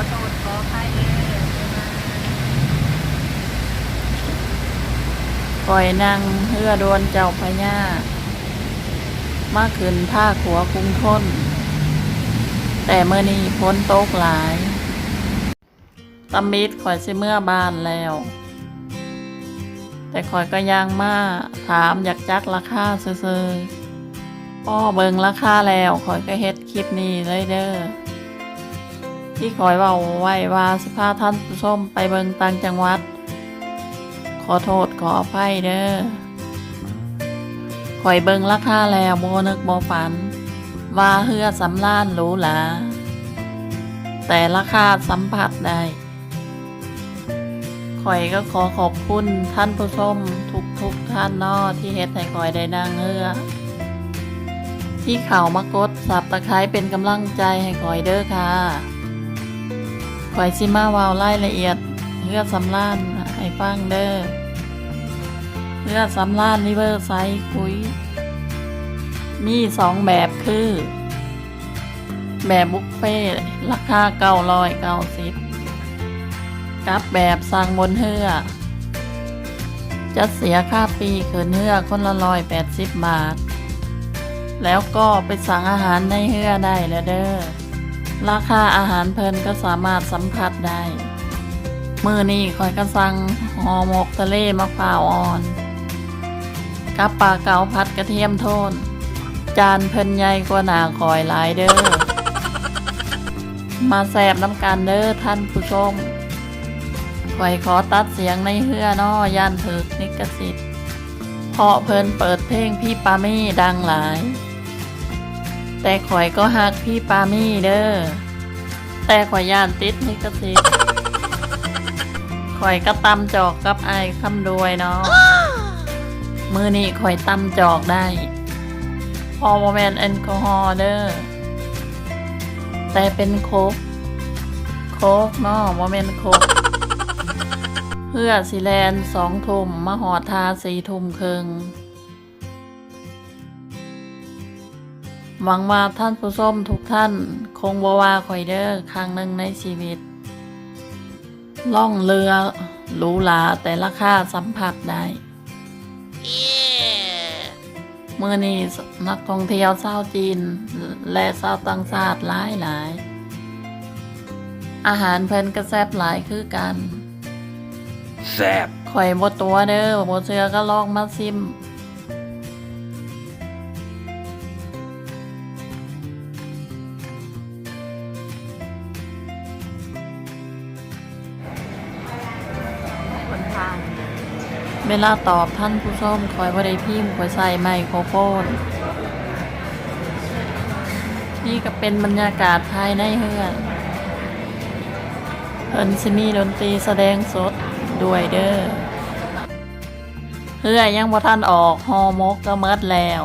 โทษขออภัยเด้อคอยนั่งเรือดวนเจ้าพญามาขึ้นท่าขัวกรุงทนแต่เมื่อนี้พ้นตกหลายตำมิดข่อยสิเมื่อบ้านแล้ว แต่ข่อยก็ยังมาถามอยากจักราคาซื่อๆป้อเบิงราคาแล้วข่อยก็เฮ็ดคลิปนี้เลยเด้อที่ข่อยเว้าไว้ว่าสิพาท่านผู้ชมไปเบิงต่างจังหวัดขอโทษขออภัยเด้อข่อยเบิงราคาแล้วบ่นึกบ่ฝันว่าเฮือสำราญหรูหราแต่ราคาสัมผัสได้ข่อยก็ขอขอบคุณท่านผู้ชมทุกท่านเนาะที่เฮ็ดให้ข่อยได้นั่งเรือที่เข้ามากดซับตะไคร้เป็นกำลังใจให้ข่อยเด้อค่ะข่อยสิมาเว้ารายละเอียดเรือสำราญให้ฟังเด้อเรือสำราญริเวอร์ไซด์คุยมี2แบบคือแบบบุฟเฟ่ต์ราคา990กับแบบสั่งบนเรือจะเสียค่าปีขึ้นเรือคนละ180 บาทแล้วก็ไปสั่งอาหารในเรือได้แล้วเด้อราคาอาหารเพลินก็สามารถสัมผัสได้มื้อนี้ข่อยก็สั่งห่อหมกทะเลมะพร้าวอ่อนกับปลาเก๋าผัดกระเทียมโทนจานเพิ่นใหญ่กว่าหน้าข่อยหลายเด้อมาแซ่บน้ำกันเด้อท่านผู้ชมข่อยขอตัดเสียงในเฮือน้อย่านถึกนิกสิทธิ์เพราะเพิ่นเปิดเพลงพี่ปามี่ดังหลายแต่ข่อยก็ฮักพี่ปามี่เด้อแต่ข่อยย่านติดนิกสิทธิ์ข่อยก็ตำจอกกับไอ้คำรวยเนาะมื้อนี้ข่อยตำจอกได้พอบ่แม่นแอลกอฮอล์เด้อแต่เป็นโค้กเนาะบ่แม่นโค้กเพื่อสิแลน2 ทุ่มมาหอดทา4 ทุ่มครึ่งหวังว่าท่านผู้ชมทุกท่านคงบ่ว่าข่อยเด้อครั้งหนึ่งในชีวิตล่องเรือหรูหราแต่ราคาสัมผัสได้มื้อนี้นักท่องเที่ยวชาวจีนและชาวต่างชาติหลายอาหารเพิ่นก็แซ่บหลายคือกันแซ่บข่อยบ่ตัวเด้อบ่เชื่อก็ลองมาซิมเวลาตอบท่านผู้ชมข่อยบ่ได้พิมพ์ข่อยใส่ไมโครโฟนนี่ก็เป็นบรรยากาศภายในเฮือนเพิ่นสิมีดนตรีแสดงสดด้วยเด้อเฮือยังบ่ทันออกห่อหมกก็หมดแล้ว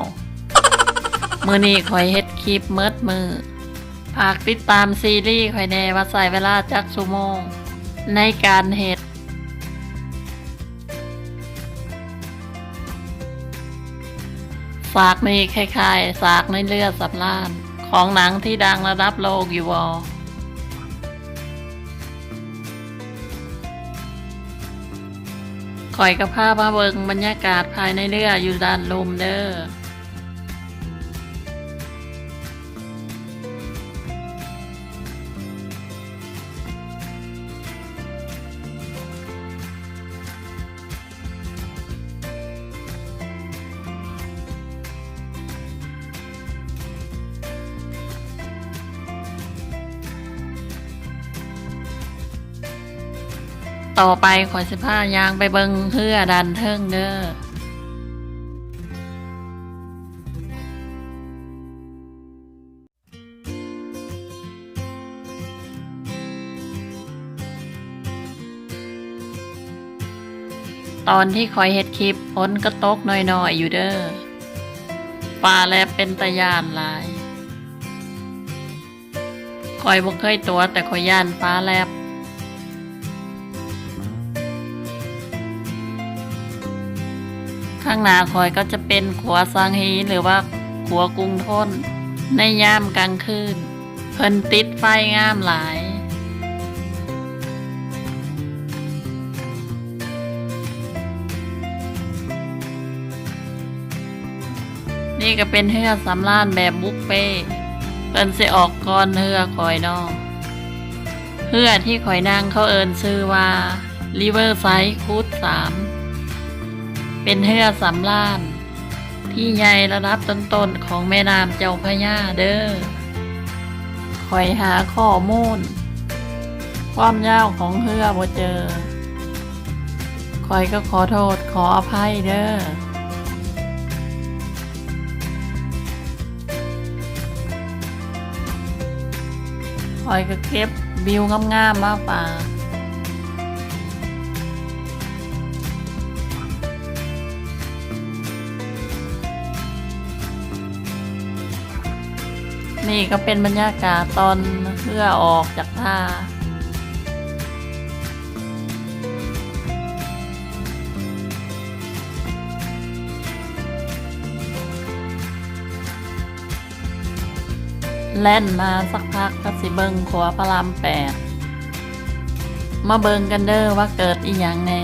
มื้อนี้ข่อยเฮ็ดคลิปหมดมื้อฝากติดตามซีรีส์ข่อยแน่ว่าใช้เวลาจักชั่วโมงในการเฮ็ดสากนี่คล้ายๆสากในเรือสำราญของหนังที่ดังระดับโลกอยู่บ่ข่อยกับพามาเบิ่งบรรยากาศภายในเรืออยู่ด้านลมเด้อต่อไปข่อยสิพายางไปเบิ่งเรือดันเทิงเด้อตอนที่ข่อยเฮ็ดคลิปฝนก็ตกน้อยๆอยู่เด้อฟ้าแลบเป็นตาย้านหลายข่อยบ่เคยตัวแต่ข่อยย้านฟ้าแลบข้างหน้าข่อยก็จะเป็นขัวสังฮีหรือว่าขัวกรุงทนในยามกลางคืนเพิ่นติดไฟงามหลาย นี่ก็เป็นเฮือสำราญแบบบุฟเฟ่ต์เพิ่นสิออกก่อนเฮือคอยนอเฮือที่คอยนั่งเขาเอิ้นชื่อว่า Riverside Cruise 3 เป็นเฮือสำราญที่ใหญ่ระดับต้นๆของแม่น้ำเจ้าพระยาเด้อคอยหาข้อมูลความยาวของเฮือบ่เจอคอยก็ขอโทษขออภัยเด้อคอยก็เก็บวิวงามๆมาฝากนี่ก็เป็นบรรยากาศตอนเพื่อออกจากท่าแล่นมาสักพักก็สิเบิงขวาพระราม8มาเบิงกันเด้อว่าเกิดอีหยังแน่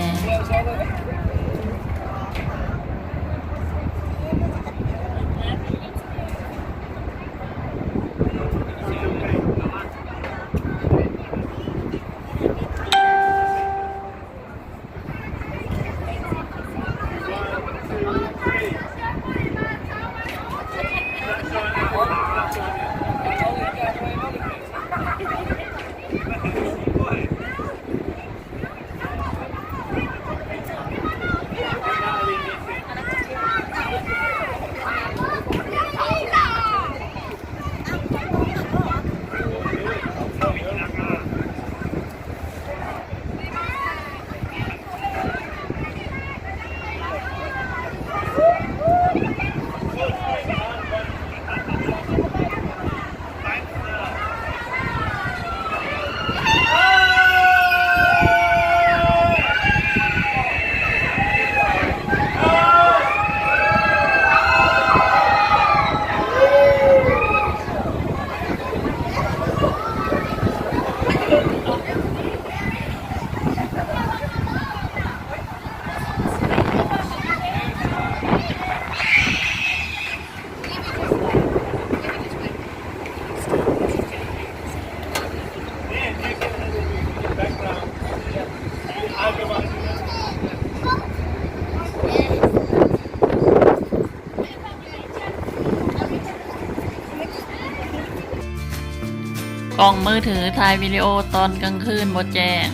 กล้องมือถือถ่ายวิดีโอตอนกลางคืนบ่แจ้ง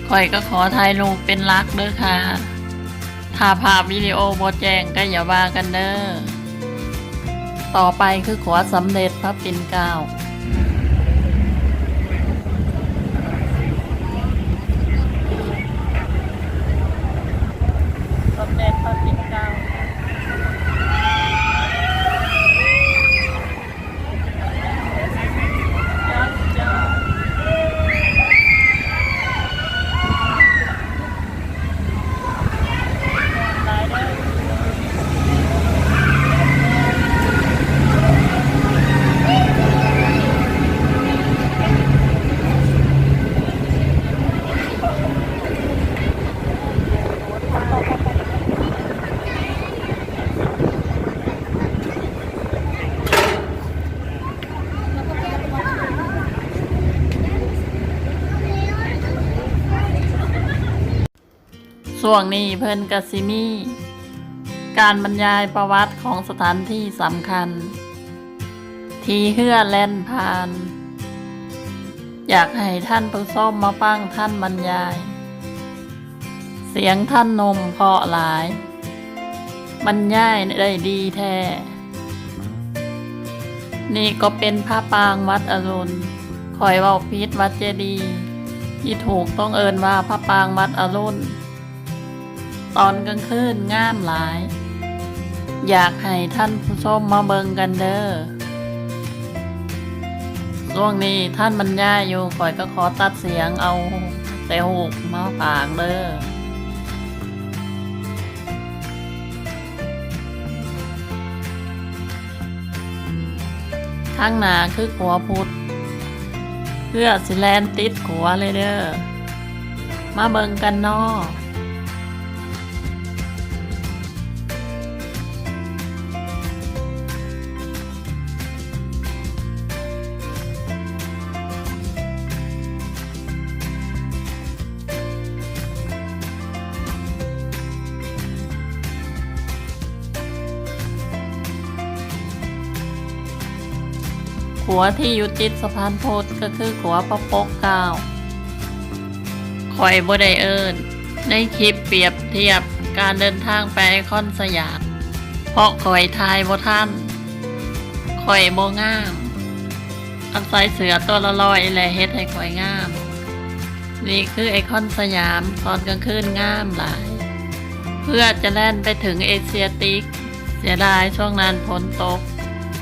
ข่อยก็ขอถ่ายรูปเป็นหลักเด้อค่ะถ้าภาพวิดีโอบ่แจ้งก็อย่าว่ากันเด้อต่อไปคือขอสำเร็จพระปิ่นเกล้าสำเร็จพระปิ่นเกล้าช่วงนี้เพิ่นกสิมีการบรรยายประวัติของสถานที่สำคัญที่เฮือแล่นผ่านอยากให้ท่านผู้ชมมาฟังท่านบรรยายเสียงท่านนมเพราะหลายบรรยายได้ดีแท้นี่ก็เป็นพระปางวัดอรุณคอยเว้าผิดวัดเจดีย์ที่ถูกต้องเอิ้นว่าพระปางวัดอรุณตอนกลางคืนงามหลายอยากให้ท่านผู้ชมมาเบิงกันเด้อช่วงนี้ท่านบรรยายอยู่ข่อยก็ขอตัดเสียงเอาแต่หูกมาฝากเด้อข้างหน้าคือขัวพุทธเพื่อสิแลนติดขัวเลยเด้อมาเบิงกันเนาะ ขัวที่อยู่ติดสะพานพุทธก็คือขัวพระปกเกล้าข่อยบ่ได้เอิ้นในคลิปเปรียบเทียบการเดินทางไปไอคอนสยามเพราะข่อยทายบ่ทันข่อยบ่งามอาศัยเสือตัวละร้อยแหละเฮ็ดให้ข่อยงาม นี่คือไอคอนสยามตอนกลางคืนงามหลาย เพื่อจะแล่นไปถึงเอเชียติกเสียดายช่วงนั้นฝนตก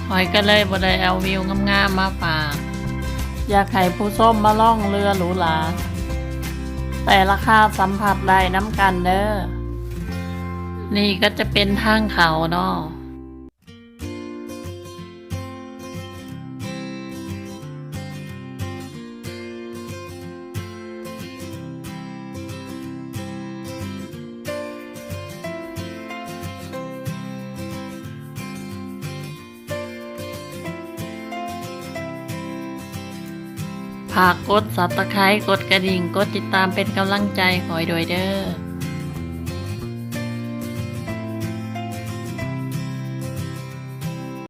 ข่อยก็เลยบ่ได้เอาวิวงามๆมาฝากอยากให้ผู้ส้มมาล่องเรือหรูหราแต่ราคาสัมผัสได้น้ำกันเด้อนี่ก็จะเป็นทางเขาเนาะฝากกด Subscribe กดกระดิ่ง กดติดตามเป็นกำลังใจขอยด้วยเด้อ